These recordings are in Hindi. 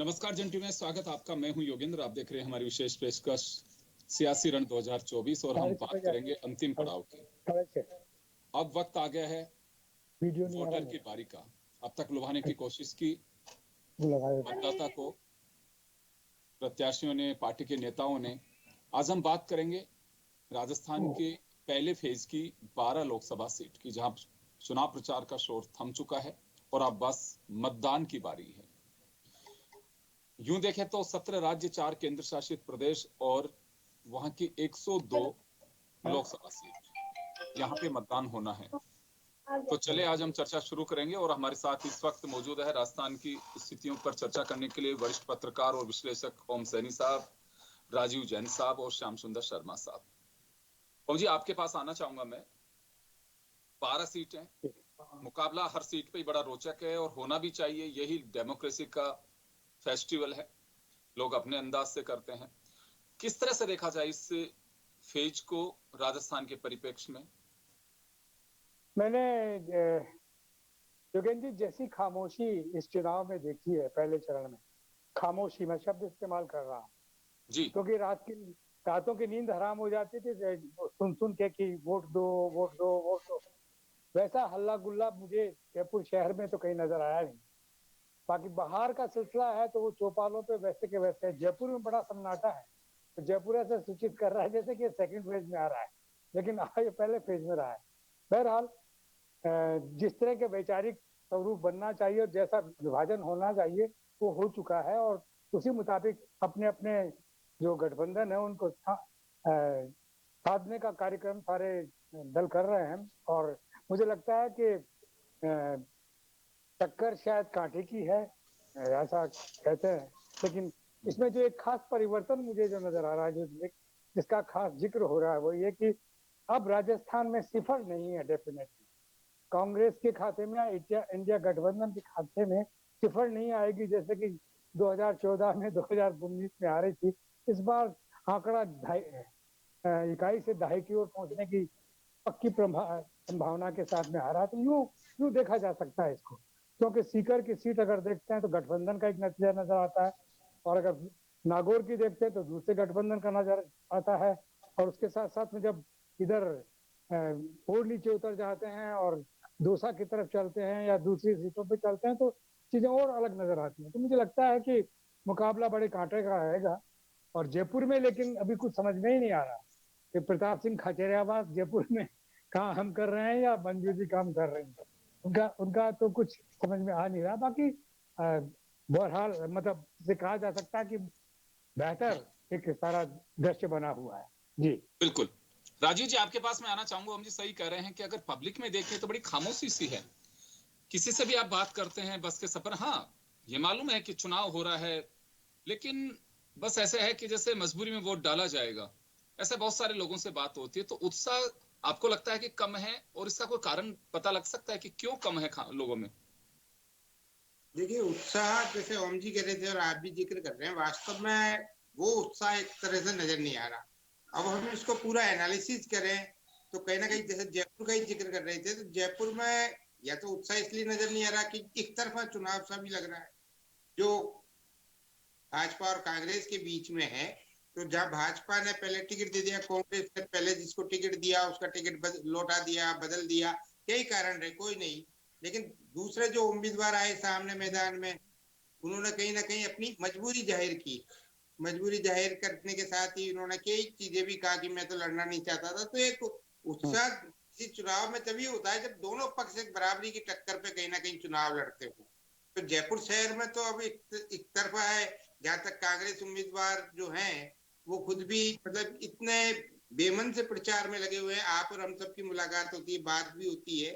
नमस्कार जन टीवी में स्वागत आपका। मैं हूं योगेंद्र। आप देख रहे हैं हमारी विशेष पेशकश सियासी रण 2024 और हम बात करेंगे अंतिम पड़ाव की। अब वक्त आ गया है वोटर की बारी का। अब तक लुभाने की कोशिश की मतदाता को, प्रत्याशियों ने, पार्टी के नेताओं ने। आज हम बात करेंगे राजस्थान के पहले फेज की 12 लोकसभा सीट की, जहां चुनाव प्रचार का शोर थम चुका है और अब बस मतदान की बारी है। यूं देखें तो 17 राज्य, 4 केंद्र शासित प्रदेश और वहां की 102 लोकसभा सीट, यहां पे मतदान होना है। तो चले आज हम चर्चा शुरू करेंगे और हमारे साथ इस वक्त मौजूद है राजस्थान की स्थितियों पर चर्चा करने के लिए वरिष्ठ पत्रकार और विश्लेषक ओम सैनी साहब, राजीव जैन साहब और श्याम सुंदर शर्मा साहब। ओम जी, आपके पास आना चाहूंगा मैं। 12 सीटें, मुकाबला हर सीट पे बड़ा रोचक है और होना भी चाहिए। यही डेमोक्रेसी का फेस्टिवल है, लोग अपने अंदाज से करते हैं। किस तरह से देखा जाए इस फेज को राजस्थान के परिप्रेक्ष्य में? मैंने योगेंद्र जी जैसी खामोशी इस चुनाव में देखी है, पहले चरण में खामोशी, मैं शब्द इस्तेमाल कर रहा हूँ जी, क्योंकि रातों की नींद हराम हो जाती थी सुन सुन के कि वोट दो वोट दो वोट दो। वैसा हल्ला गुल्ला मुझे जयपुर शहर में तो कहीं नजर आया नहीं। बाकी बाहर का सिलसिला है तो वो चौपालों पे वैसे के वैसे है। जयपुर में बड़ा सन्नाटा है, तो जयपुर ऐसे सूचित कर रहा है जैसे कि सेकंड फेज में आ रहा है, लेकिन ये पहले फेज में रहा है। बहरहाल जिस तरह के वैचारिक स्वरूप बनना चाहिए और जैसा विभाजन होना चाहिए वो हो चुका है, और उसी मुताबिक अपने अपने जो गठबंधन है उनको साधने का कार्यक्रम सारे दल कर रहे हैं। और मुझे लगता है कि टक्कर शायद कांटे की है, ऐसा कहते हैं, लेकिन इसमें जो एक खास परिवर्तन मुझे जो नजर आ रहा है, जिसका खास जिक्र हो रहा है, वो ये कि अब राजस्थान में सिफर नहीं है। डेफिनेटली कांग्रेस के खाते में या इंडिया गठबंधन के खाते में सिफर नहीं आएगी, जैसे कि 2014 में 2019 में आ रही थी। इस बार आंकड़ा इकाई से दहाई की ओर पहुंचने की पक्की संभावना के साथ में आ रहा है। तो यूं देखा जा सकता है इसको, क्योंकि सीकर की सीट अगर देखते हैं तो गठबंधन का एक नतीजा नजर आता है, और अगर नागौर की देखते हैं तो दूसरे गठबंधन का नजर आता है। और उसके साथ साथ में जब इधर और नीचे उतर जाते हैं और दौसा की तरफ चलते हैं या दूसरी सीटों पे चलते हैं तो चीजें और अलग नजर आती हैं। तो मुझे लगता है कि मुकाबला बड़े कांटे का रहेगा। और जयपुर में लेकिन अभी कुछ समझ में ही नहीं आ रहा कि प्रताप सिंह खाचरियावास जयपुर में काम कर रहे हैं या मंजू जी काम कर रहे हैं। उनका तो कुछ समझ में आ नहीं रहा। बाकी बहरहाल मतलब से कहा जा सकता है कि बेहतर एक सारा दृश्य बना हुआ है। जी बिल्कुल। राजीव जी, आपके पास मैं आना चाहूंगा। हम जी सही कह रहे हैं कि अगर पब्लिक में देखें तो बड़ी खामोशी सी है। किसी से भी आप बात करते हैं बस के सफर, हाँ ये मालूम है कि चुनाव हो रहा है, लेकिन बस ऐसे है कि जैसे मजबूरी में वोट डाला जाएगा। ऐसे बहुत सारे लोगों से बात होती है। तो उत्साह आपको लगता है कि कम है, और इसका कोई कारण पता लग सकता है कि क्यों कम है लोगों में? देखिए, उत्साह जैसे ओम जी कह रहे थे और आप भी जिक्र कर रहे हैं, वास्तव में वो उत्साह एक तरह से नजर नहीं आ रहा। अब हम इसको पूरा एनालिसिस करें तो कहीं ना कहीं जैसे जयपुर का ही जिक्र कर रहे थे, तो जयपुर में या तो उत्साह इसलिए नजर नहीं आ रहा कि एक तरफा चुनाव सा भी लग रहा है जो भाजपा और कांग्रेस के बीच में है। तो जहां भाजपा ने पहले टिकट दे दिया, कांग्रेस ने पहले जिसको टिकट दिया उसका टिकट लौटा दिया, बदल दिया, कई कारण रहे, कोई नहीं। लेकिन दूसरे जो उम्मीदवार आए सामने मैदान में, उन्होंने कहीं ना कहीं अपनी मजबूरी जाहिर की। मजबूरी जाहिर करने के साथ ही उन्होंने कई चीजें भी कहा कि मैं तो लड़ना नहीं चाहता था। तो एक उत्साह किसी चुनाव में तभी होता है जब दोनों पक्ष एक बराबरी की टक्कर पे कहीं ना कहीं चुनाव लड़ते हो। तो जयपुर शहर में तो अब एक तरफा है। जहां तक कांग्रेस उम्मीदवार जो हैं वो खुद भी मतलब इतने बेमन से प्रचार में लगे हुए हैं। आप और हम सब की मुलाकात होती है, बात भी होती है,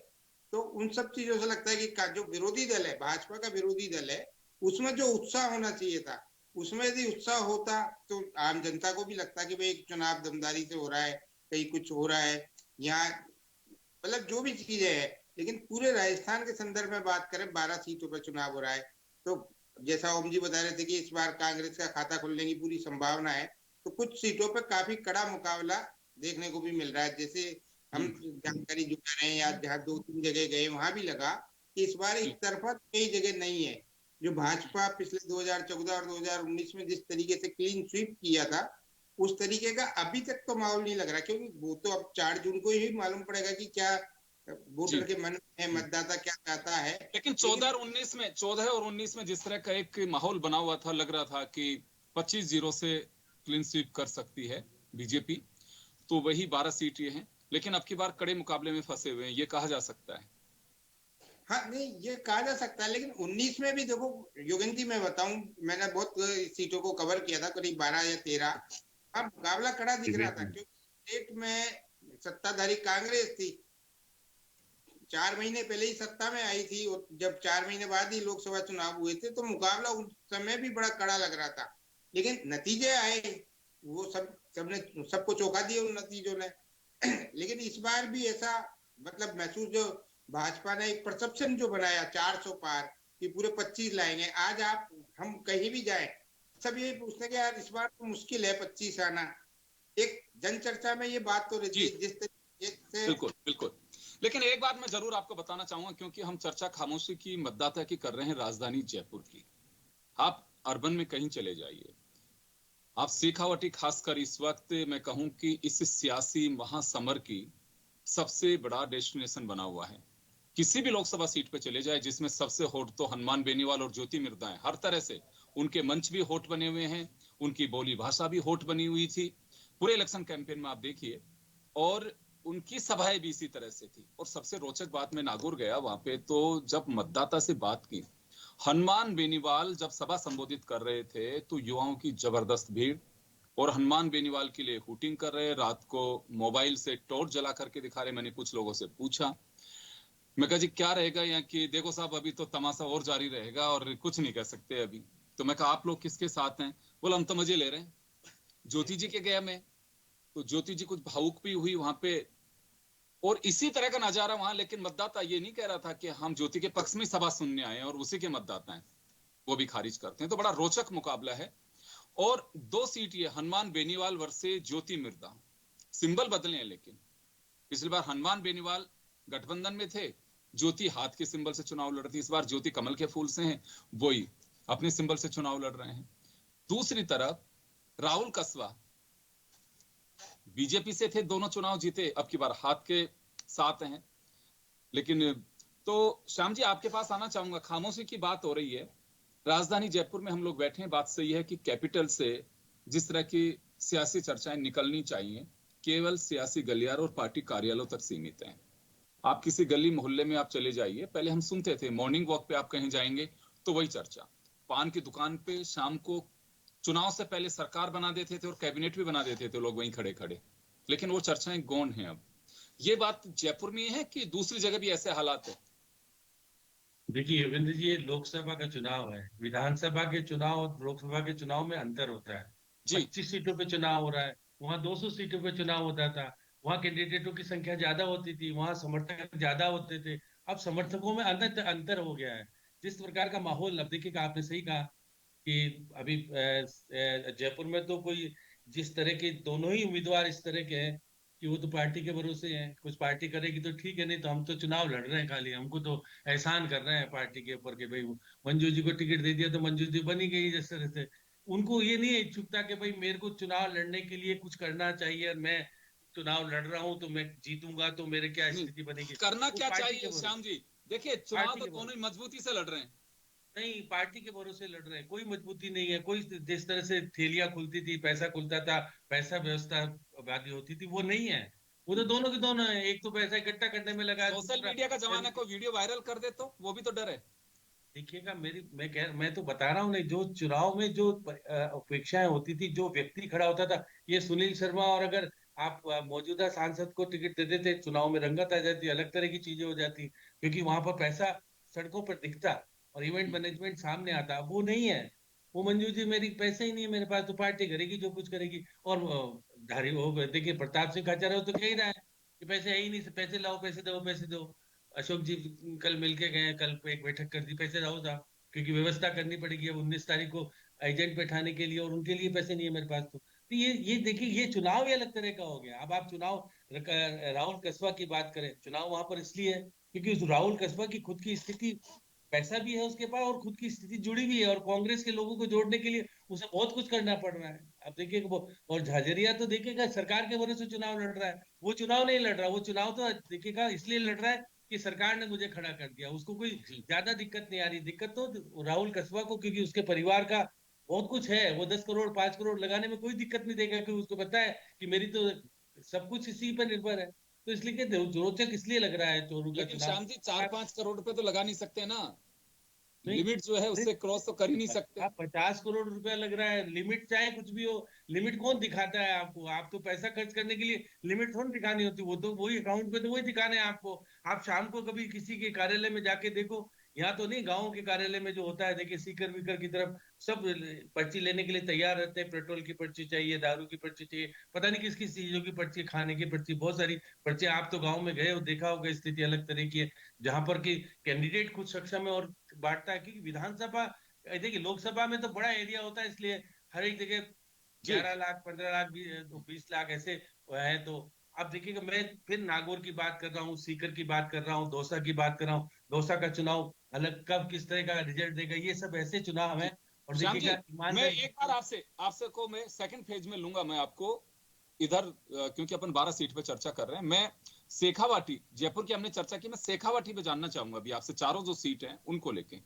तो उन सब चीजों से लगता है कि जो विरोधी दल है, भाजपा का विरोधी दल है, उसमें जो उत्साह होना चाहिए था, उसमें यदि उत्साह होता तो आम जनता को भी लगता कि भाई चुनाव दमदारी से हो रहा है, कहीं कुछ हो रहा है यहाँ, मतलब जो भी चीजें है। लेकिन पूरे राजस्थान के संदर्भ में बात करें, 12 सीटों पर चुनाव हो रहा है, तो जैसा ओम जी बता रहे थे कि इस बार कांग्रेस का खाता खुलने की पूरी संभावना है, तो कुछ सीटों पर काफी कड़ा मुकाबला देखने को भी मिल रहा है। जैसे हम जानकारी जुटा रहे हैं या जहाँ 2-3 जगह गए वहां भी लगा कि इस बार एक तरफा कई जगह नहीं है। जो भाजपा पिछले 2014 और 2019 में जिस तरीके से क्लीन स्वीप किया था, उस तरीके का अभी तक तो माहौल नहीं लग रहा, क्योंकि वो तो अब 4 जून को ही मालूम पड़ेगा कि क्या जी। वोटर के मन में मतदाता क्या चाहता है। लेकिन 14 और 19 में जिस तरह का एक माहौल बना हुआ था, लग रहा था कि 25-0 से क्लीन स्वीप कर सकती है बीजेपी, तो वही 12 सीट ये हैं। लेकिन अब की बार कड़े मुकाबले में फंसे हुए हैं, ये कहा जा सकता है। हाँ नहीं, ये कहा जा सकता है, लेकिन 19 में भी देखो योगेंद्र जी, मैं बताऊं, मैंने बहुत सीटों को कवर किया था, करीब 12 या 13। अब मुकाबला कड़ा दिख रहा था, क्योंकि स्टेट में सत्ताधारी कांग्रेस थी, 4 महीने पहले ही सत्ता में आई थी, और जब 4 महीने बाद ही लोकसभा चुनाव हुए थे, तो मुकाबला उस समय भी बड़ा कड़ा लग रहा था। लेकिन नतीजे आए, वो सबने सबको चौंका दिया उन नतीजों ने। लेकिन इस बार भी ऐसा मतलब महसूस, जो भाजपा ने एक परसेप्शन जो बनाया 400 पार कि पूरे 25 लाएंगे, आज आप हम कहीं भी जाएं, सब ये पूछते कि यार इस बार तो मुश्किल है 25 आना। एक जन चर्चा में ये बात तो रहती है, जिस तरीके से। बिल्कुल बिल्कुल। लेकिन एक बात मैं जरूर आपको बताना चाहूंगा, क्योंकि हम चर्चा खामोशी की मतदाता की कर रहे हैं राजधानी जयपुर की। आप अर्बन में कहीं चले जाइए, आप शेखावाटी खासकर इस वक्त मैं कहूं कि इस सियासी महासमर की सबसे बड़ा डेस्टिनेशन बना हुआ है। किसी भी लोकसभा सीट पे चले जाए, जिसमें सबसे होट तो हनुमान बेनीवाल और ज्योति मिर्धा है। हर तरह से उनके मंच भी होट बने हुए हैं, उनकी बोली भाषा भी होट बनी हुई थी पूरे इलेक्शन कैंपेन में, आप देखिए। और उनकी सभाएं भी इसी तरह से थी। और सबसे रोचक बात, मैं नागौर गया वहां पे, तो जब मतदाता से बात की, हनुमान बेनीवाल जब सभा संबोधित कर रहे थे, तो युवाओं की जबरदस्त भीड़, और हनुमान बेनीवाल के लिए हुटिंग कर रहे, रात को मोबाइल से टॉर्च जला करके दिखा रहे। मैंने कुछ लोगों से पूछा, मैं कहा जी क्या रहेगा यहाँ की, देखो साहब अभी तो तमाशा और जारी रहेगा और कुछ नहीं कह सकते अभी। तो मैं कहा आप लोग किसके साथ हैं? बोला हम तो मजे ले रहे हैं ज्योति जी के गया में। तो ज्योति जी कुछ भावुक भी हुई वहां पे, और इसी तरह का नजारा वहां। लेकिन मतदाता ये नहीं कह रहा था कि हम ज्योति के पक्ष में सभा सुनने आए हैं, और उसी के मतदाता हैं, वो भी खारिज करते हैं। तो बड़ा रोचक मुकाबला है। और 2 सीट ये हनुमान बेनीवाल वर्सेस ज्योति मिर्धा। सिंबल बदले हैं, लेकिन पिछली बार हनुमान बेनीवाल गठबंधन में थे, ज्योति हाथ के सिंबल से चुनाव लड़ रही। इस बार ज्योति कमल के फूल से हैं, वही अपने सिंबल से चुनाव लड़ रहे हैं। दूसरी तरफ राहुल कसवा बीजेपी से थे, दोनों चुनाव जीते, अब की बार हाथ के साथ हैं। लेकिन तो श्याम जी आपके पास आना चाहूंगा, खामोशी की बात हो रही है, राजधानी जयपुर में हम लोग बैठे हैं। बात सही है कि कैपिटल से जिस तरह की सियासी चर्चाएं निकलनी चाहिए, केवल सियासी गलियारों और पार्टी कार्यालयों तक सीमित हैं। आप किसी गली मोहल्ले में आप चले जाइए, पहले हम सुनते थे मॉर्निंग वॉक पे आप कहीं जाएंगे तो वही चर्चा, पान की दुकान पे शाम को चुनाव से पहले सरकार बना देते थे और कैबिनेट भी बना देते थे लोग वहीं खड़े खड़े। लेकिन वो चर्चाएं गौण हैं अब। ये बात जयपुर में है कि दूसरी जगह भी ऐसे हालात है? देखिए योगेंद्र जी, ये लोकसभा का चुनाव है। विधानसभा के चुनाव और लोकसभा के चुनाव में अंतर होता है। जी 25 सीटों पे चुनाव हो रहा है, वहाँ 200 सीटों पे चुनाव होता था। वहाँ कैंडिडेटों की संख्या ज्यादा होती थी, वहाँ समर्थक ज्यादा होते थे। अब समर्थकों में अंतर अंतर हो गया है। जिस प्रकार का माहौल, अब देखिए आपने सही कहा कि अभी जयपुर में तो कोई, जिस तरह के दोनों ही उम्मीदवार इस तरह के हैं कि वो तो पार्टी के भरोसे हैं। कुछ पार्टी करेगी तो ठीक है, नहीं तो हम तो चुनाव लड़ रहे हैं, खाली हमको तो एहसान कर रहे हैं पार्टी के ऊपर कि भाई मंजू जी को टिकट दे दिया तो मंजू जी बनी गई जिस तरह से। उनको ये नहीं है इच्छुकता कि भाई मेरे को चुनाव लड़ने के लिए कुछ करना चाहिए, और मैं चुनाव लड़ रहा हूं तो मैं जीतूंगा तो मेरे क्या नहीं, स्थिति बनेगी। करना वो क्या पार्टी के चाहिए भरोसे, श्याम जी? देखिए चुनाव पार्टी तो के दोनों ही भरोसे मजबूती से लड़ रहे हैं। नहीं, पार्टी के भरोसे लड़ रहे हैं, कोई मजबूती नहीं है। कोई जिस तरह से थैलियां खुलती थी, पैसा खुलता था, पैसा व्यवस्था वादी होती थी, वो नहीं है। वो तो दोनों के दोनों है, एक तो पैसा इकट्ठा करने में लगा है, सोशल दूसरा मीडिया का जमाना, को वीडियो वायरल कर दे तो वो भी तो डर है। देखिएगा। मैं तो बता रहा हूँ, नहीं जो चुनाव में जो अपेक्षाएं होती थी, जो व्यक्ति खड़ा होता था, ये सुनील शर्मा, और अगर आप मौजूदा सांसद को टिकट दे देते, चुनाव में रंगत आ जाती, अलग तरह की चीजें हो जाती, क्योंकि वहां पर पैसा सड़कों पर दिखता और इवेंट मैनेजमेंट सामने आता। वो नहीं है। वो मंजू जी मेरी पैसे ही नहीं है मेरे पास, तो पार्टी करेगी जो कुछ करेगी। और धारी वो देखिए प्रताप सिंह खाचर तो कह ही रहा है कि पैसे है ही नहीं, पैसे लाओ, पैसे दो, पैसे दो। अशोक जी कल मिलके गए, कल पे एक बैठक कर दी, पैसे लाओ साहब, क्योंकि व्यवस्था करनी पड़ेगी अब 19 तारीख को एजेंट बैठाने के लिए, और उनके लिए पैसे नहीं है मेरे पास। तो ये देखिए, ये चुनाव ही अलग तरह का हो गया। अब आप चुनाव, राहुल कस्बा की बात करें, चुनाव वहां पर इसलिए है क्योंकि उस राहुल कस्बा की खुद की स्थिति पैसा भी है उसके पास और खुद की स्थिति जुड़ी भी है, और कांग्रेस के लोगों को जोड़ने के लिए उसे बहुत कुछ करना पड़ रहा है। अब देखिए वो, और झाझरिया तो देखिएगा सरकार के भरोसे चुनाव लड़ रहा है, वो चुनाव नहीं लड़ रहा, वो चुनाव तो देखिएगा इसलिए लड़ रहा है कि सरकार ने मुझे खड़ा कर दिया, उसको कोई ज्यादा दिक्कत नहीं आ रही। दिक्कत तो राहुल कसवा को, क्योंकि उसके परिवार का बहुत कुछ है, वो 10 करोड़ 5 करोड़ लगाने में कोई दिक्कत नहीं देगा, क्योंकि उसको पता है कि मेरी तो सब कुछ इसी पर निर्भर है। तो इसलिए रोचक इसलिए लग रहा है चोरू का लेकिन चुनाव। श्याम जी 4-5 करोड़ रुपए तो लगा नहीं सकते ना, नहीं, लिमिट जो है उससे क्रॉस तो कर ही नहीं सकते। 50 करोड़ रुपया लग रहा है, लिमिट चाहे कुछ भी हो, लिमिट कौन दिखाता है आपको? आप तो पैसा खर्च करने के लिए लिमिट थोड़ी दिखानी होती, वो तो वही अकाउंट पे तो वही दिखाने हैं आपको। आप शाम को कभी किसी के कार्यालय में जाके देखो, यहाँ तो नहीं, गाँव के कार्यालय में जो होता है, देखिए सीकर वीकर की तरफ सब पर्ची लेने के लिए तैयार रहते हैं। पेट्रोल की पर्ची चाहिए, दारू की पर्ची चाहिए, पता नहीं किस किस चीजों की पर्ची, खाने की पर्ची, बहुत सारी पर्ची। आप तो गाँव में गए हो, देखा होगा, स्थिति अलग तरह की है, जहां पर कि कैंडिडेट खुद सक्षम है और बांटता है। क्योंकि विधानसभा, देखिए लोकसभा में तो बड़ा एरिया होता है, इसलिए हर एक जगह जी 11 लाख 15 लाख 20 लाख ऐसे है। तो अब देखिएगा, मैं फिर नागौर की बात कर रहा हूँ, सीकर की बात कर रहा हूँ, दौसा की बात कर रहा हूँ। दौसा का चुनाव अलग, कब किस तरह का रिजल्ट देगा, ये सब ऐसे चुनाव है। जी और श्याम जी, देखिएगा मैं ईमानदारी एक बार आपसे आपसे को मैं सेकंड फेज में लूंगा मैं आपको इधर, क्योंकि अपन 12 सीट पे चर्चा कर रहे हैं। मैं शेखावाटी, जयपुर की हमने चर्चा की, मैं शेखावाटी पे जानना चाहूंगा अभी आपसे, चारों जो सीट हैं उनको लेके।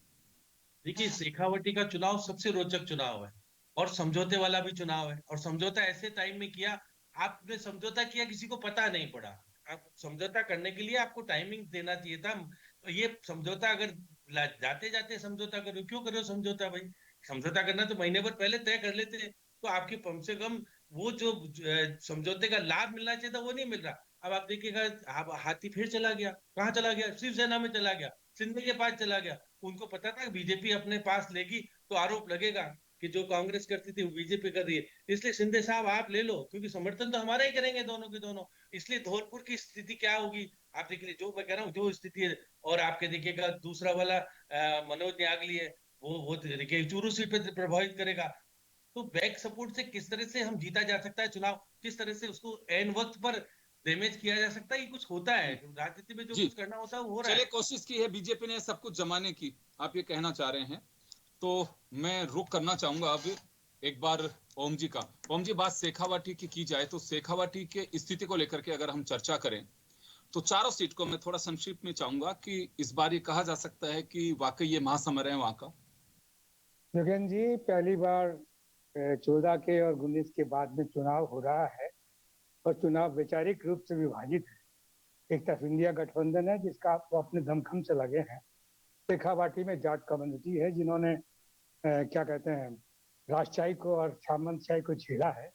देखिए, शेखावटी का चुनाव सबसे रोचक चुनाव है, और समझौते वाला भी चुनाव है। और समझौता ऐसे टाइम में किया, आपने समझौता किया, किसी को पता नहीं पड़ा। आप समझौता करने के लिए आपको टाइमिंग देना चाहिए था। तो ये समझौता अगर जाते जाते समझौता करो, क्यों करो समझौता भाई? समझौता करना तो महीने भर पहले तय कर लेते, तो आपके कम से कम वो जो समझौते का लाभ मिलना चाहिए था वो नहीं मिल रहा। अब आप देखिएगा, हाथी फिर चला गया, कहाँ चला गया? शिवसेना में चला गया, सिंधे के पास चला गया। उनको पता था बीजेपी अपने पास लेगी तो आरोप लगेगा कि जो कांग्रेस करती थी वो बीजेपी कर रही है, इसलिए शिंदे साहब आप ले लो, क्योंकि समर्थन तो हमारा ही करेंगे दोनों के दोनों। इसलिए धौलपुर की स्थिति क्या होगी आप देख लीजिए, जो मैं कह रहा हूँ जो स्थिति है। और आपके देखिएगा दूसरा वाला मनोज न्यागली है, वो तो देखिए चूरू सीट पे प्रभावित करेगा। तो बैक सपोर्ट से किस तरह से हम जीता जा सकता है चुनाव, किस तरह से उसको एन वक्त पर डैमेज किया जा सकता है, ये कुछ होता है राजनीति में, जो जी कुछ करना होता है वो हो रहा चलिए, है। कोशिश की है बीजेपी ने सब कुछ जमाने की, आप ये कहना चाह रहे हैं। तो मैं रुक करना चाहूंगा अब एक बार ओम जी का। ओम जी, बात शेखावाटी की जाए तो शेखावाटी के स्थिति को लेकर के अगर हम चर्चा करें तो चारों सीट को मैं थोड़ा संक्षिप्त में चाहूंगा कि इस बार ये कहा जा सकता है कि वाकई ये महासमर है वहां का। योगेन जी, पहली बार 14 के और 19 के बाद में चुनाव हो रहा है, और चुनाव वैचारिक रूप से विभाजित है। एक तरफ इंडिया गठबंधन है जिसका वो अपने दमखम से लगे हैं। शेखावाटी में जाट कम्युनिटी है जिन्होंने क्या कहते हैं, राजशाही को और सामंतशाही को झेला है।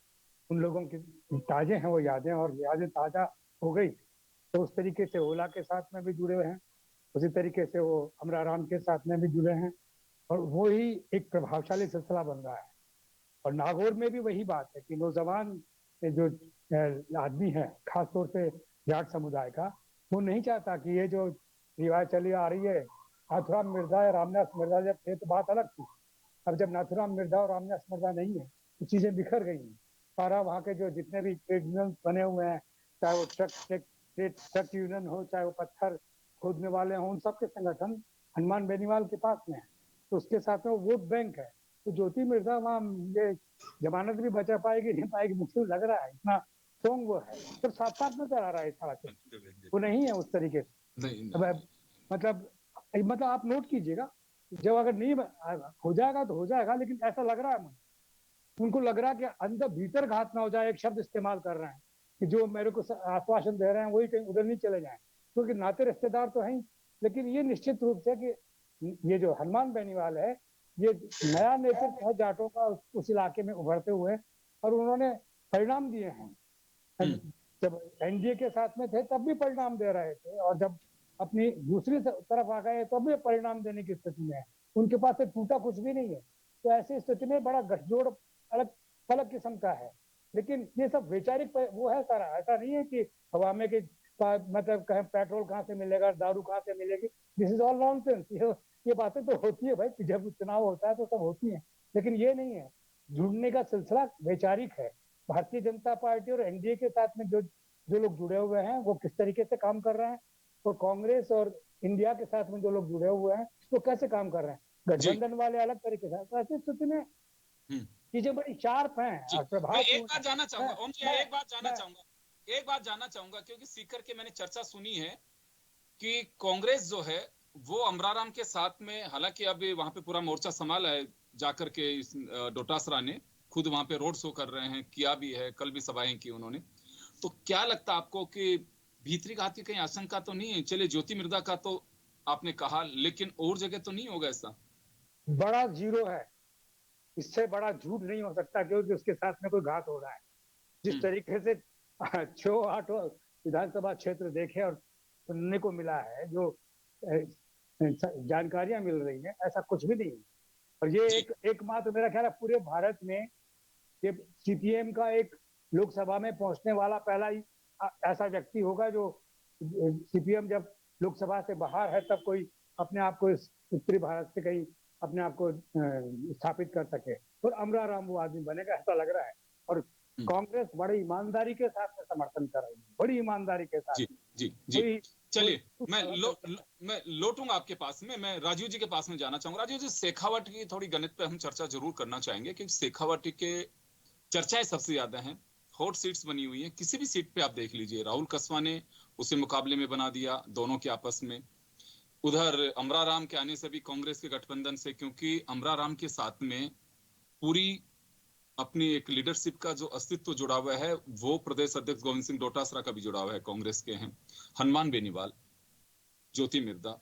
उन लोगों की ताजे हैं वो यादें, और यादें ताजा हो गई तो उस तरीके से ओला के साथ में भी जुड़े हुए हैं, उसी तरीके से वो अमराराम के साथ में भी जुड़े हैं, और वो ही एक प्रभावशाली सिलसिला बन रहा है। और नागौर में भी वही बात है कि नौजवान जो आदमी है, खासतौर से जाट समुदाय का, वो नहीं चाहता कि ये जो रिवायत चली आ रही है नाथुराम मिर्जा या रामदास मिर्जा, जब थे तो बात अलग थी। अब जब नाथुराम मिर्जा और रामदास मिर्जा नहीं है तो चीजें बिखर गई हैं। सारा वहाँ के जो जितने भी ट्रेड यूनियन बने हुए हैं, चाहे वो ट्रक यूनियन हो, चाहे वो पत्थर खोदने वाले हों, उन सबके संगठन हनुमान बेनीवाल के पास में है। तो उसके साथ में वोट बैंक है। तो ज्योति मिर्जा वहाँ ये जमानत भी बचा पाएगी नहीं पाएगी मुश्किल लग रहा है, इतना स्ट्रॉन्ग वो है। सब साथ साथ में चला रहा है सारा कुछ, वो नहीं है उस तरीके से। नहीं, अब मतलब आप नोट कीजिएगा, जब अगर नहीं हो जाएगा तो हो जाएगा, लेकिन ऐसा लग रहा है मुझे, उनको लग रहा है कि अंदर भीतर घात ना हो जाए। एक शब्द इस्तेमाल कर रहे हैं कि जो मेरे को आश्वासन दे रहे हैं वही कहीं उधर नहीं चले जाएं, क्योंकि नाते रिश्तेदार तो हैं। लेकिन ये निश्चित रूप से कि ये जो हनुमान बेनीवाल है, ये नया नेतृत्व है जाटों का उस इलाके में उभरते हुए, और उन्होंने परिणाम दिए हैं। जब एनडीए के साथ में थे तब भी परिणाम दे रहे थे, और जब अपनी दूसरी तरफ आ गए तब भी परिणाम देने की स्थिति में है। उनके पास से टूटा कुछ भी नहीं है। तो ऐसी स्थिति में बड़ा गठजोड़ अलग अलग किस्म का है। लेकिन ये सब वैचारिक वो है सारा, ऐसा नहीं है कि हवा में कि मतलब कहें पेट्रोल कहाँ से मिलेगा, दारू कहाँ से मिलेगी। This is all nonsense. ये बातें तो होती है भाई, जब चुनाव होता है तो सब होती है, लेकिन ये नहीं है। जुड़ने का सिलसिला वैचारिक है। भारतीय जनता पार्टी और एनडीए के साथ में जो जो लोग जुड़े हुए हैं वो किस तरीके से काम कर रहे हैं, और कांग्रेस और इंडिया के साथ में जो लोग जुड़े हुए हैं वो कैसे काम कर रहे हैं, गठबंधन वाले अलग तरीके से। तो ऐसी स्थिति में चीजें बड़ी शार्प हैं जी, और मैं प्रभावपूर्ण एक बात जानना चाहूंगा ओम जी, मैं- एक बात जानना मैं- चाहूंगा, एक बात जानना चाहूंगा, क्योंकि सीकर के मैंने चर्चा सुनी है कि कांग्रेस जो है वो अमराराम के साथ में, हालांकि अब वहां पे पूरा मोर्चा संभाला है जाकर के, डोटासरा ने खुद वहां पे रोड शो कर रहे हैं, किया भी है, कल भी सभाएं की उन्होंने। तो क्या लगता है आपको कि भीतरी घात की कहीं आशंका तो नहीं है? चलिए ज्योति मिर्दा का तो आपने कहा, लेकिन और जगह तो नहीं होगा ऐसा? बड़ा जीरो है, इससे बड़ा झूठ नहीं हो सकता, क्योंकि उसके साथ में कोई घात हो रहा है। जिस तरीके से 6-8 विधानसभा क्षेत्र देखे और सुनने को मिला है, जो जानकारियां मिल रही हैं, ऐसा कुछ भी नहीं है। और ये एकमात्र मेरा ख्याल है पूरे भारत में ये सीपीएम का एक लोकसभा में पहुंचने वाला पहला ही ऐसा व्यक्ति होगा जो सीपीएम जब लोकसभा से बाहर है तब कोई अपने आप को उत्तरी भारत से कहीं अपने आप को स्थापित कर सके। और अमराराम वो आदमी बनेगा ऐसा लग रहा है। और कांग्रेस बड़ी ईमानदारी के साथ में समर्थन कर रही है, बड़ी ईमानदारी के साथ। जी चलिए, मैं लौटूंगा आपके पास में, मैं राजीव जी के पास में जाना चाहूंगा। राजीव जी, शेखावट की थोड़ी गणित पे हम चर्चा जरूर करना चाहेंगे, क्योंकि शेखावट के चर्चाएं सबसे ज्यादा हैं, हॉट सीट्स बनी हुई हैं। किसी भी सीट पे आप देख लीजिए, राहुल कसवा ने उसे मुकाबले में बना दिया दोनों के आपस में। उधर अमराराम के आने से भी कांग्रेस के गठबंधन से, क्योंकि अमराराम के साथ में पूरी अपनी एक लीडरशिप का जो अस्तित्व जुड़ा हुआ है, वो प्रदेश अध्यक्ष गोविंद सिंह डोटासरा का भी जुड़ा हुआ है, कांग्रेस के हैं हनुमान बेनीवाल, ज्योति मिर्दा।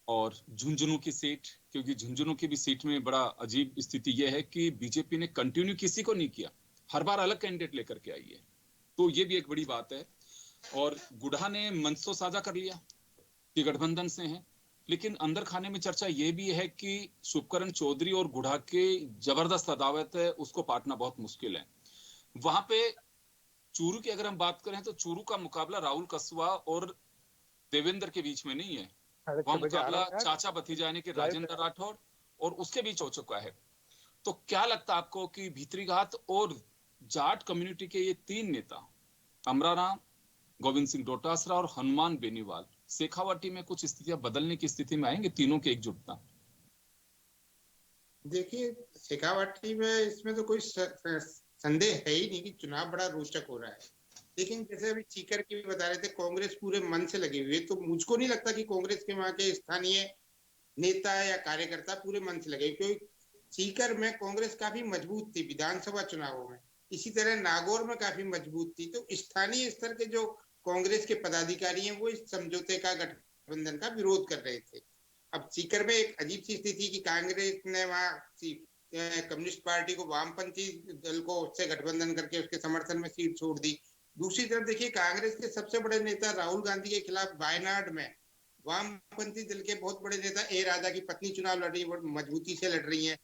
और झुंझुनू की सीट, क्योंकि झुंझुनू की भी सीट में बड़ा अजीब स्थिति यह है कि बीजेपी ने कंटिन्यू किसी को नहीं किया, हर बार अलग कैंडिडेट लेकर के आई है, तो ये भी एक बड़ी बात है। और गुढ़ा ने मंच तो साझा कर लिया कि गठबंधन से हैं, लेकिन अंदर खाने में चर्चा ये भी है कि शुभकरण चौधरी और गुढ़ा के जबरदस्त अदावत है, उसको पाटना बहुत मुश्किल है। वहां पे चूरू की अगर हम बात करें तो चूरू का मुकाबला राहुल कसवा और देवेंद्र के बीच में नहीं है, वह मुकाबला चाचा भतीजा यानी कि राजेंद्र राठौर और उसके बीच हो चुका है। तो क्या लगता है आपको कि भीतरी घात और जाट कम्युनिटी के ये तीन नेता, अमराराम, गोविंद सिंह डोटासरा और हनुमान बेनीवाल, शेखावाटी में कुछ स्थितियां बदलने की स्थिति में आएंगे तीनों के एकजुटता? देखिए, शेखावाटी में इसमें तो कोई संदेह है ही नहीं कि चुनाव बड़ा रोचक हो रहा है। लेकिन जैसे अभी सीकर की बता रहे थे, कांग्रेस पूरे मन से लगी हुई है, तो मुझको नहीं लगता कि कांग्रेस के वहां के स्थानीय नेता या कार्यकर्ता पूरे मन से लगे, क्योंकि सीकर में कांग्रेस काफी मजबूत थी विधानसभा चुनावों में, इसी तरह नागौर में काफी मजबूत थी। तो स्थानीय स्तर के जो कांग्रेस के पदाधिकारी हैं वो इस समझौते का, गठबंधन का विरोध कर रहे थे। अब सीकर में एक अजीब सी स्थिति कि कांग्रेस ने वहां कम्युनिस्ट पार्टी को, वामपंथी दल को उससे गठबंधन करके उसके समर्थन में सीट छोड़ दी। दूसरी तरफ देखिए, कांग्रेस के सबसे बड़े नेता राहुल गांधी के खिलाफ वायनाड में वामपंथी दल के बहुत बड़े नेता ए राजा की पत्नी चुनाव लड़ रही है, मजबूती से लड़ रही है।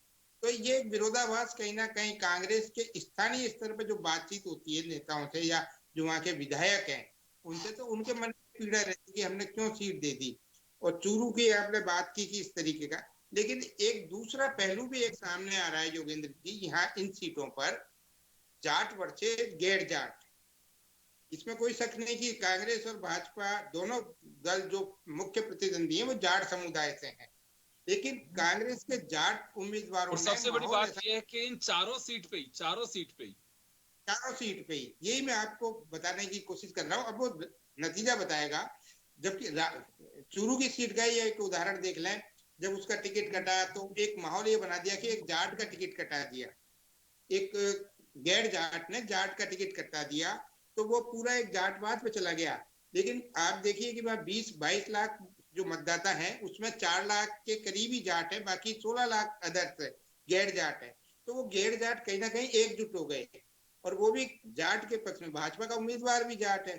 तो ये विरोधाभास कहीं ना कहीं कांग्रेस के स्थानीय स्तर पर जो बातचीत होती है नेताओं से या जो वहां के विधायक हैं उनसे, तो उनके मन में पीड़ा रहती है कि हमने क्यों सीट दे दी। और चूरू की आपने बात की कि इस तरीके का, लेकिन एक दूसरा पहलू भी एक सामने आ रहा है योगेंद्र जी, यहाँ इन सीटों पर जाट वर्सेस गैर जाट, इसमें कोई शक नहीं कि कांग्रेस और भाजपा दोनों दल जो मुख्य प्रतिद्वंदी हैं वो जाट समुदाय से हैं, लेकिन कांग्रेस के जाट उम्मीदवारों और सबसे बड़ी बात यह है कि इन चारों सीट पे ही यही मैं आपको बताने की कोशिश कर रहा हूँ। अब वो नतीजा बताएगा। जबकि चूरू की सीट का ही एक उदाहरण देख लें, जब उसका टिकट कटा तो एक माहौल ये बना दिया कि एक जाट का टिकट कटा दिया, एक गैर जाट ने जाट का टिकट कटा दिया, तो वो पूरा एक जाटवाद पे चला गया। लेकिन आप देखिए कि वह 20-22 लाख जो मतदाता है उसमें 4 लाख के करीबी जाट है, बाकी 16 लाख अदर्स गैर जाट है। तो वो गैर जाट कहीं ना कहीं एकजुट हो गए, और वो भी जाट के पक्ष में, भाजपा का उम्मीदवार भी जाट है।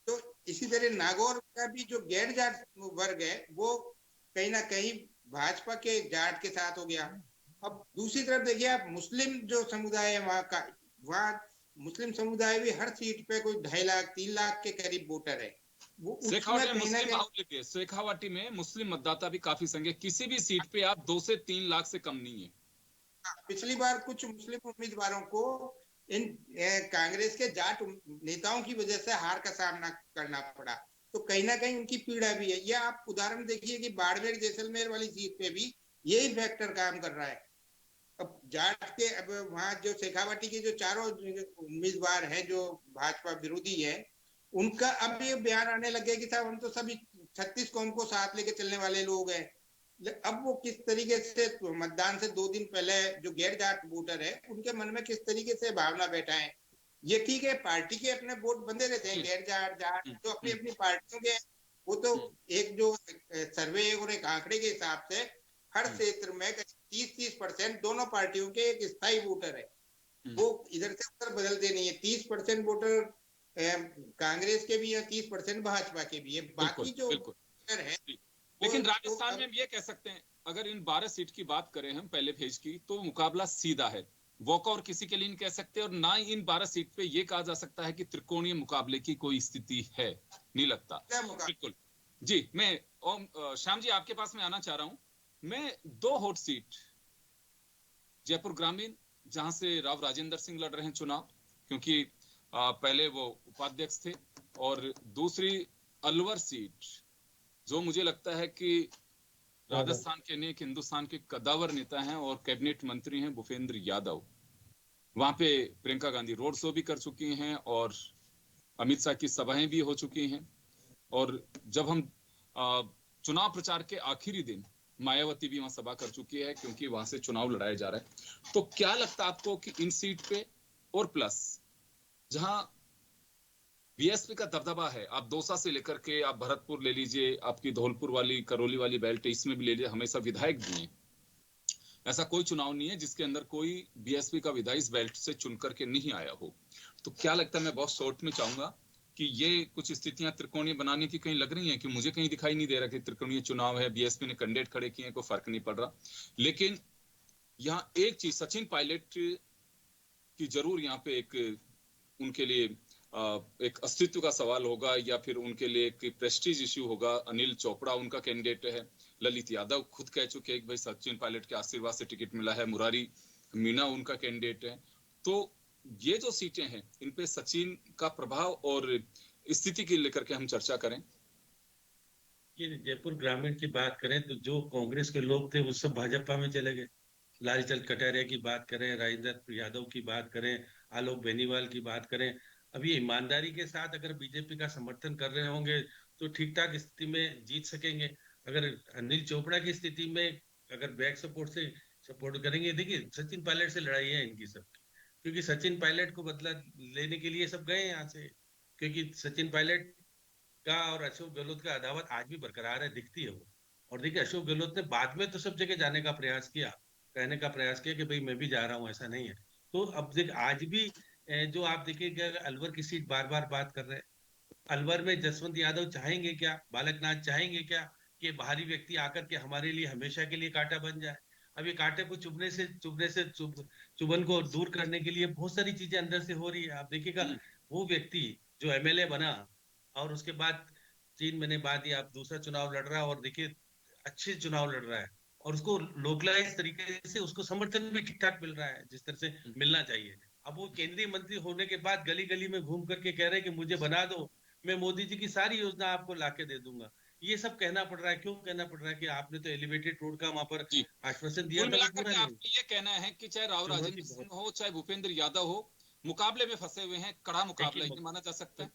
तो इसी तरह नागौर का भी जो गैर जाट वर्ग है वो कहीं ना कहीं भाजपा के जाट के साथ हो गया। अब दूसरी तरफ देखिए आप, मुस्लिम जो समुदाय है वहां का, वहां मुस्लिम समुदाय भी हर सीट पे कोई 2.5 लाख 3 लाख के करीब वोटर है। वो शेखावाटी में मुस्लिम मतदाता भी काफी संख्या, किसी भी सीट पे आप 2 से 3 लाख से कम नहीं है। पिछली बार कुछ मुस्लिम उम्मीदवारों को इन कांग्रेस के जाट नेताओं की वजह से हार का सामना करना पड़ा। तो कहीं ना कहीं उनकी पीड़ा भी है। ये आप उदाहरण देखिए कि बाड़मेर जैसलमेर वाली सीट पे भी यही फैक्टर काम कर रहा है। अब जाट के, अब वहां जो शेखावाटी के जो चारों उम्मीदवार हैं जो भाजपा विरोधी है, उनका अब ये बयान आने लग गया कि साहब हम तो सभी 36 कौम को साथ लेके चलने वाले लोग हैं। अब वो किस तरीके से मतदान से 2 दिन पहले जो गैर जाट वोटर है उनके मन में किस तरीके से भावना बैठा है। ये ठीक है, पार्टी के अपने वोट बंधे रहते हैं, गैर जाट जाट जो अपनी अपनी पार्टियों के, वो तो एक जो सर्वे और एक आंकड़े के हिसाब से हर क्षेत्र में 30-30% दोनों पार्टियों के एक स्थायी वोटर है, वो इधर से उधर बदलते नहीं है। 30% वोटर कांग्रेस के भी है, 30% भाजपा के भी है, बाकी जो वोटर है। लेकिन राजस्थान में हम ये कह सकते हैं, अगर इन 12 सीट की बात करें हम पहले फेज की, तो मुकाबला सीधा है, वॉकआउट किसी के लिए नहीं कह सकते, और ना ही इन 12 सीट पे ये कहा जा सकता है कि त्रिकोणीय मुकाबले की कोई स्थिति है, नहीं लगता। बिल्कुल जी। मैं श्याम जी आपके पास में आना चाह रहा हूं। मैं 2 हॉट सीट, जयपुर ग्रामीण जहां से राव राजेंद्र सिंह लड़ रहे हैं चुनाव, क्योंकि पहले वो उपाध्यक्ष थे, और दूसरी अलवर सीट जो मुझे लगता है कि राजस्थान के नहीं, हिंदुस्तान के कदावर नेता हैं और कैबिनेट मंत्री हैं भूपेंद्र यादव। वहां पे प्रियंका गांधी रोड शो भी कर चुकी हैं और अमित शाह की सभाएं भी हो चुकी हैं, और जब हम चुनाव प्रचार के आखिरी दिन मायावती भी वहां सभा कर चुकी है, क्योंकि वहां से चुनाव लड़ाया जा रहा है। तो क्या लगता है आपको कि इन सीट पे, और प्लस जहां बीएसपी का दबदबा है, आप दौसा से लेकर के आप भरतपुर ले लीजिए, आपकी धौलपुर वाली करौली वाली बेल्ट इसमें भी ले लीजिए, हमेशा विधायक भी हैं। ऐसा कोई चुनाव नहीं है जिसके अंदर कोई बीएसपी का विधायक इस बेल्ट से चुन करके नहीं आया हो। तो क्या लगता है, मैं बहुत शॉर्ट में चाहूंगा कि ये कुछ स्थितियां त्रिकोणीय बनाने की कहीं लग रही हैं, कि मुझे कहीं दिखाई नहीं दे रहा कि त्रिकोणीय चुनाव है, बीएसपी ने कैंडिडेट खड़े किए हैं, कोई फर्क नहीं पड़ रहा। लेकिन यहाँ एक चीज, सचिन पायलट की जरूर यहाँ पे एक उनके लिए एक अस्तित्व का सवाल होगा, या फिर उनके लिए एक प्रेस्टीज इश्यू होगा। अनिल चोपड़ा उनका कैंडिडेट है, ललित यादव खुद कह चुके हैं कि भाई सचिन पायलट के आशीर्वाद से टिकट मिला है, मुरारी मीणा उनका कैंडिडेट है। तो ये जो सीटें हैं, इन पे सचिन का प्रभाव और स्थिति की लेकर के हम चर्चा करें। ये जयपुर ग्रामीण की बात करें तो जो कांग्रेस के लोग थे वो सब भाजपा में चले गए। लालचंद कटारिया की बात करें, राजेंद्र यादव की बात करें, आलोक बेनीवाल की बात करें, अब ये ईमानदारी के साथ अगर बीजेपी का समर्थन कर रहे होंगे तो ठीक ठाक स्थिति में जीत सकेंगे। अगर अनिल चोपड़ा की स्थिति में अगर बैक सपोर्ट से सपोर्ट करेंगे, देखिए सचिन पायलट से लड़ाई है इनकी सब, क्योंकि सचिन पायलट को बदला लेने के लिए सब गए यहाँ से, क्योंकि सचिन पायलट का और अशोक गहलोत का अदावत आज भी बरकरार है, दिखती है वो। और देखिए अशोक गहलोत ने बाद में तो सब जगह जाने का प्रयास किया, कहने का प्रयास किया कि भाई मैं भी जा रहा हूँ, ऐसा नहीं है। तो अब देख आज भी जो आप देखिए अलवर की सीट बार बार बात कर रहे हैं, अलवर में जसवंत यादव चाहेंगे क्या, बालकनाथ चाहेंगे क्या कि बाहरी व्यक्ति आकर के हमारे लिए हमेशा के लिए कांटा बन जाए। अब ये कांटे को चुभन को दूर करने के लिए बहुत सारी चीजें अंदर से हो रही है। आप देखिएगा वो व्यक्ति जो एमएलए बना और उसके बाद 3 महीने बाद ही आप दूसरा चुनाव लड़ रहा है, और देखिए अच्छे चुनाव लड़ रहा है, और उसको लोकलाइज तरीके से उसको समर्थन भी ठीक ठाक मिल रहा है जिस तरह से मिलना चाहिए। अब वो केंद्रीय मंत्री होने के बाद गली गली में घूम करके कह रहे हैं कि मुझे बना दो, मैं मोदी जी की सारी योजना आपको लाके दे दूंगा। ये सब कहना पड़ रहा है, क्यों कहना पड़ रहा है कि आपने तो एलिवेटेड रोड का वहां पर आश्वासन दिया था, पूरा नहीं। आपका ये कहना है कि चाहे राव राजेंद्र सिंह हो, चाहे भूपेंद्र यादव हो, मुकाबले में फंसे हुए हैं, कड़ा मुकाबला ये माना जा सकता है।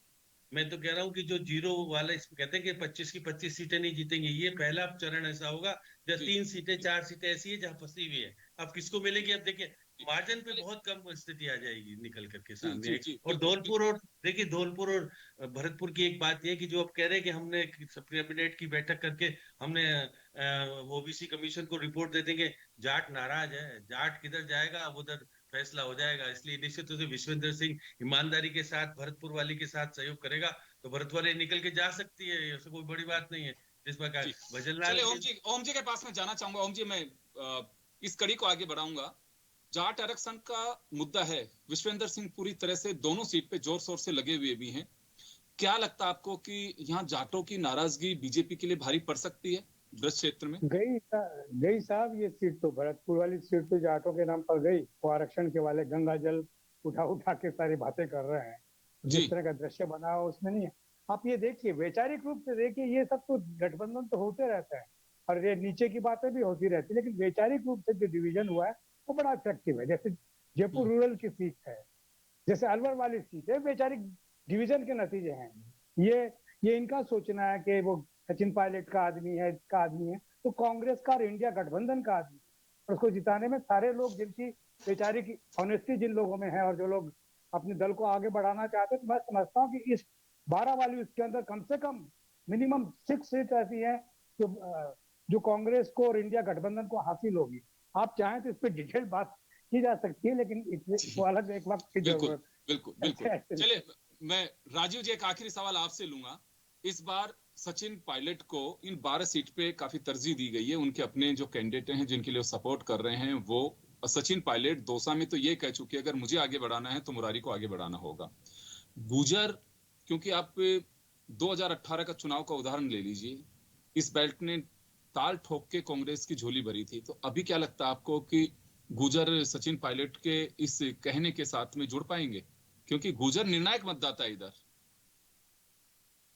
मैं तो कह रहा हूँ कि जो जीरो वाला, इसमें कहते हैं कि 25 की 25 सीटें नहीं जीतेंगे, ये पहला चरण ऐसा होगा जब 3 सीटें 4 सीटें ऐसी है जहां फंसी हुई है। अब किसको मिलेगी, अब देखिए मार्जिन पे बहुत कम स्थिति आ जाएगी निकल करके सामने। और धौलपुर, और देखिए धौलपुर और भरतपुर की एक बात यह कि जो अब कह रहे हैं कि हमने कैबिनेट की बैठक करके हमने ओबीसी कमीशन को रिपोर्ट दे देंगे, जाट नाराज है, जाट किधर जाएगा, अब उधर फैसला हो जाएगा। इसलिए निश्चित रूप से विश्वेंद्र सिंह ईमानदारी के साथ भरतपुर वाली के साथ सहयोग करेगा तो भरत वाले निकल के जा सकती है, ऐसा कोई बड़ी बात नहीं है। जिस प्रकार भजनलाल, ओम जी के पास में जाना चाहूंगा। ओम जी, मैं इस कड़ी को आगे बढ़ाऊंगा। जाट आरक्षण का मुद्दा है, विश्वेंद्र सिंह पूरी तरह से दोनों सीट पे जोर शोर से लगे हुए भी हैं। क्या लगता है आपको कि यहाँ जाटों की नाराजगी बीजेपी के लिए भारी पड़ सकती है ब्रज क्षेत्र में? गई साहब, ये सीट तो भरतपुर वाली सीट तो जाटों के नाम पर गई। वो आरक्षण के वाले गंगा जल उठा उठा के सारी बातें कर रहे हैं, जिस तरह का दृश्य बना हो उसमें नहीं है। आप ये देखिए, वैचारिक रूप से देखिए, ये सब तो गठबंधन तो होते रहता है और ये नीचे की बातें भी होती रहती है, लेकिन वैचारिक रूप से जो डिवीजन हुआ है वो बड़ा इफेक्टिव है। जैसे जयपुर रूरल की सीट है, जैसे अलवर वाली सीट है, वैचारिक डिवीजन के नतीजे हैं। ये इनका सोचना है कि वो सचिन पायलट का आदमी है, इसका आदमी है, तो कांग्रेस का और इंडिया गठबंधन का आदमी है, और उसको जिताने में सारे लोग, जिनकी वैचारिक ऑनेस्टी जिन लोगों में है और जो लोग अपने दल को आगे बढ़ाना चाहते हैं, तो मैं समझता हूँ कि इस 12 वाली उसके अंदर कम से कम मिनिमम 6 सीट ऐसी हैं जो कांग्रेस को और इंडिया गठबंधन को हासिल होगी। आप चाहें तो इस पर डिटेल बात की जा सकती है, लेकिन वो अलग एक वक्त की बिल्कुल जरूरत। बिल्कुल बिल्कुल। चलिए, मैं राजीव जी एक आखिरी सवाल आपसे लूंगा। इस बार सचिन पायलट को इन 12 सीट पे काफी तरजीह दी गई है। उनके अपने जो कैंडिडेट हैं जिनके लिए सपोर्ट कर रहे हैं, वो सचिन पायलट दौसा में तो ये कह चुके हैं, अगर मुझे आगे बढ़ाना है तो मुरारी को आगे बढ़ाना होगा। गुजर, क्योंकि आप 2018 का चुनाव का उदाहरण ले लीजिए, इस बेल्ट ने ताल ठोक के कांग्रेस की झोली भरी थी, तो अभी क्या लगता है आपको कि गुजर सचिन पायलट के इस कहने के साथ में जुड़ पाएंगे, क्योंकि गुजर निर्णायक मतदाता है इधर?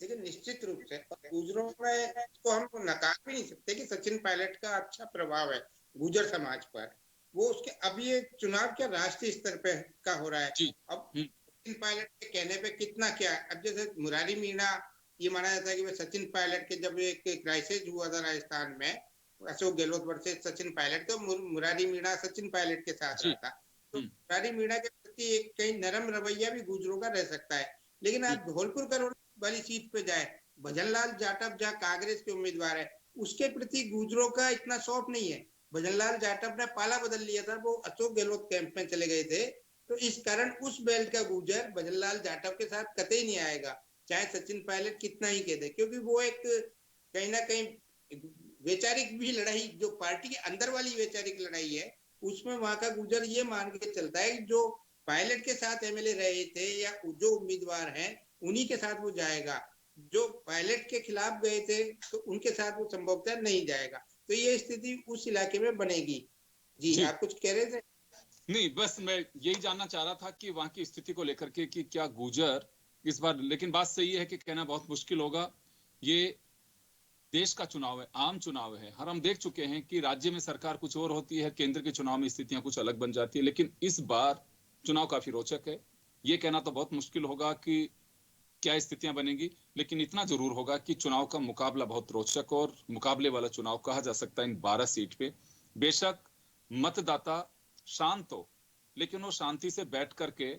लेकिन निश्चित रूप से गुजरों में इसको हम नकार भी नहीं सकते कि सचिन पायलट का अच्छा प्रभाव है गुजर समाज पर। वो उसके अब ये चुनाव क्या राष्ट्रीय स्तर पे का हो रहा है। अब सचिन पायलट के कहने पे कितना क्या, अब जैसे मुरारी मीणा, ये माना जाता है कि सचिन पायलट के जब एक क्राइसिस हुआ था राजस्थान में, अशोक गहलोत वर्सेस सचिन पायलट, तो मुरारी मीणा सचिन पायलट के साथ रहा था। तो मुरारी मीणा के प्रति एक कहीं नरम रवैया भी गुजरों का रह सकता है। लेकिन आज धौलपुर करोड़ वाली सीट पे जाए, भजनलाल जाटव जहाँ कांग्रेस के उम्मीदवार है, उसके प्रति गुजरों का इतना शौक नहीं है। भजनलाल जाटव ने पाला बदल लिया था, वो अशोक गहलोत कैंप में चले गए थे, तो इस कारण उस बेल्ट का गुजर भजनलाल जाटव के साथ कतई नहीं आएगा, चाहे सचिन पायलट कितना ही कह दे, क्योंकि वो एक कहीं ना कहीं वैचारिक भी लड़ाई, जो पार्टी के अंदर वाली वैचारिक लड़ाई है, उसमें वहां का गुजर ये मान के चलता है जो पायलट के साथ एमएलए रहे थे या जो उम्मीदवार हैं उन्हीं के साथ वो जाएगा। जो पायलट के खिलाफ गए थे तो उनके साथ वो संभवतः नहीं जाएगा। तो ये स्थिति उस इलाके में बनेगी। जी आप कुछ कह रहे थे? नहीं, बस मैं यही जानना चाह रहा था कि वहां की स्थिति को लेकर के कि क्या गुजर इस बार, लेकिन बात सही है कि कहना बहुत मुश्किल होगा। ये देश का चुनाव है, आम चुनाव है, हर हम देख चुके हैं कि राज्य में सरकार कुछ और होती है, केंद्र के चुनाव में स्थितियां कुछ अलग बन जाती है, लेकिन इस बार चुनाव काफी रोचक है। ये कहना तो बहुत मुश्किल होगा कि क्या स्थितियां बनेंगी, लेकिन इतना जरूर होगा कि चुनाव का मुकाबला बहुत रोचक और मुकाबले वाला चुनाव कहा जा सकता है इन 12 सीट पे। बेशक मतदाता शांत हो, लेकिन वो शांति से बैठ करके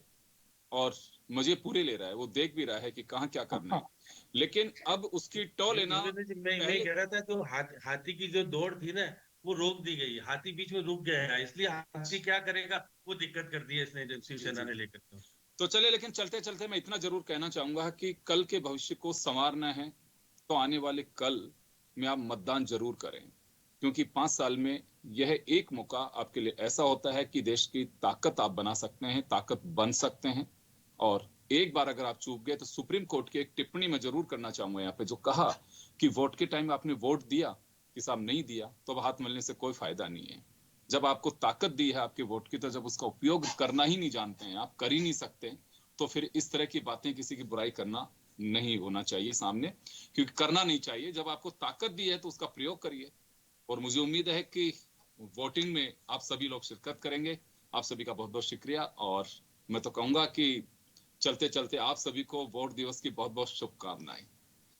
और मजे पूरे ले रहा है, वो देख भी रहा है कि कहाँ क्या करना है, लेकिन अब उसकी टो लेना। मैं कह रहा था जो हाथी की जो दौड़ थी ना, वो रोक दी गई, हाथी बीच में रुक गया है, इसलिए हाथी क्या करेगा वो दिक्कत कर दी है इसने शिवसेना ने लेकर। तो चले, लेकिन चलते चलते मैं इतना जरूर कहना चाहूंगा कि कल के भविष्य को संवारना है तो आने वाले कल में आप मतदान जरूर करें, क्योंकि 5 साल में यह एक मौका आपके लिए ऐसा होता है कि देश की ताकत आप बना सकते हैं, ताकत बन सकते हैं। और एक बार अगर आप चूक गए तो सुप्रीम कोर्ट की एक टिप्पणी में जरूर करना चाहूंगा यहाँ पे, जो कहा कि वोट के टाइम आपने वोट दिया, किसी नहीं दिया तो अब हाथ मलने से कोई फायदा नहीं है। जब आपको ताकत दी है आपके वोट की, तो जब उसका उपयोग करना ही नहीं जानते हैं, आप कर ही नहीं सकते, तो फिर इस तरह की बातें, किसी की बुराई करना नहीं होना चाहिए सामने, क्योंकि करना नहीं चाहिए। जब आपको ताकत दी है तो उसका प्रयोग करिए, और मुझे उम्मीद है कि वोटिंग में आप सभी लोग शिरकत करेंगे। आप सभी का बहुत बहुत शुक्रिया, और मैं तो कहूंगा कि चलते चलते आप सभी को वोट दिवस की बहुत बहुत शुभकामनाएं।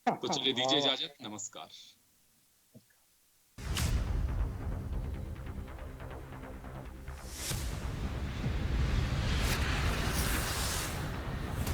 तो चलिए दीजिए इजाजत, नमस्कार।